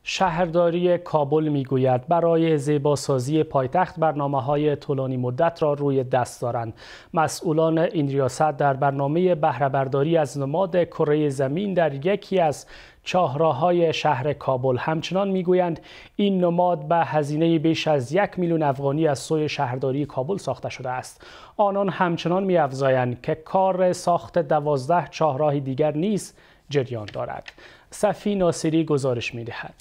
شهرداری کابل میگوید برای زیباسازی پایتخت برنامه‌های طولانی مدت را روی دست دارند. مسئولان این ریاست در برنامه بهره‌برداری از نماد کره زمین در یکی از چهارراه‌های شهر کابل همچنان میگویند این نماد به هزینه بیش از 1 میلیون افغانی از سوی شهرداری کابل ساخته شده است. آنان همچنان می‌افزایند که کار ساخت 12 چهارراه دیگر نیز جریان دارد. صفی ناصری گزارش می‌دهد.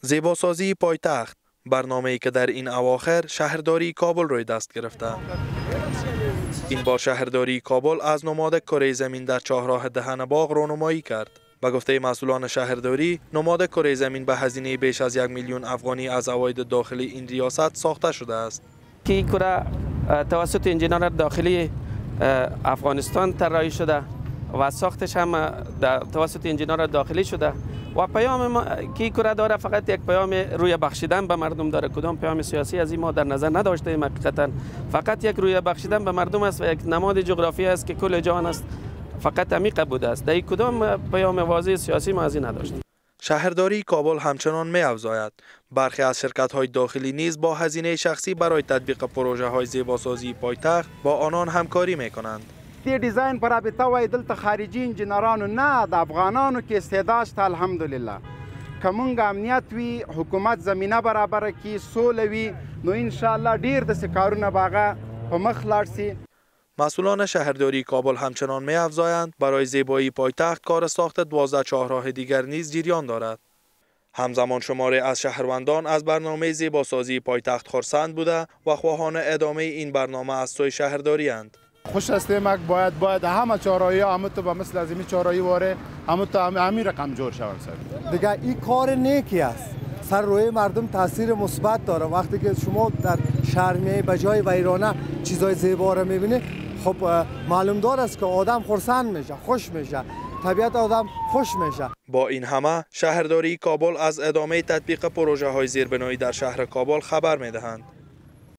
زیباسازی پایتخت برنامه‌ای که در این اواخر شهرداری کابل روی دست گرفته. این بار شهرداری کابل از نماد کره زمین در چهارراه دهن باغ رونمایی کرد. به گفته مسئولان شهرداری، نماد کره زمین به هزینه بیش از 1 میلیون افغانی از عواید داخلی این ریاست ساخته شده است. این کره توسط انجینر داخلی افغانستان طراحی شده و ساختش هم توسط انجینر داخلی شده و پیام ما که کره داره فقط یک پیام روی بخشیدن به مردم داره. کدام پیام سیاسی از این ما در نظر نداشته ایم. حقیقتا فقط یک روی بخشیدن به مردم است و یک نماد جغرافی است که کل جهان است، فقط عمیق بوده است. در کدام پیام واضح سیاسی ما از این نداشتیم. شهرداری کابل همچنان می‌افزاید برخی از شرکت‌های داخلی نیز با هزینه شخصی برای تطبیق پروژه‌های زیباسازی پایتخت با آنان همکاری می‌کنند. دی ډیزاین پر رابطه وای دلته خارجي انجینرانو نه د افغانانو کې استعداد شته. الحمدلله که مونږ امنیت وي، حکومت زمینه برابره کړي، سوله وي، نو ان شاء الله ډیر داسې کارونه به هغه په مخ لاړ سي. مسئولان شهرداری کابل همچنان می‌افزایند برای زیبایی پایتخت کار ساخت 12 چهارراه دیگر نیز جریان دارد. همزمان شماری از شهروندان از برنامه زیباسازی پایتخت خرسند بوده و خواهان ادامه این برنامه از سوی شهرداری اند. خوش هستیم که باید همه چهارراهی همه تو به مثل از این چهارراهی واره همه تو همین رقم جور شوند. دیگه این کار نیکی است، سر روی مردم تاثیر مثبت داره. وقتی که شما در شهر میای به جای ویرانه چیزای زیبا رو میبینی، خب معلوم دار است که آدم خرسند میشه، خوش میشه، طبیعت آدم خوش میشه. با این همه شهرداری کابل از ادامه تطبیق پروژه های زیربنایی در شهر کابل خبر میدهند.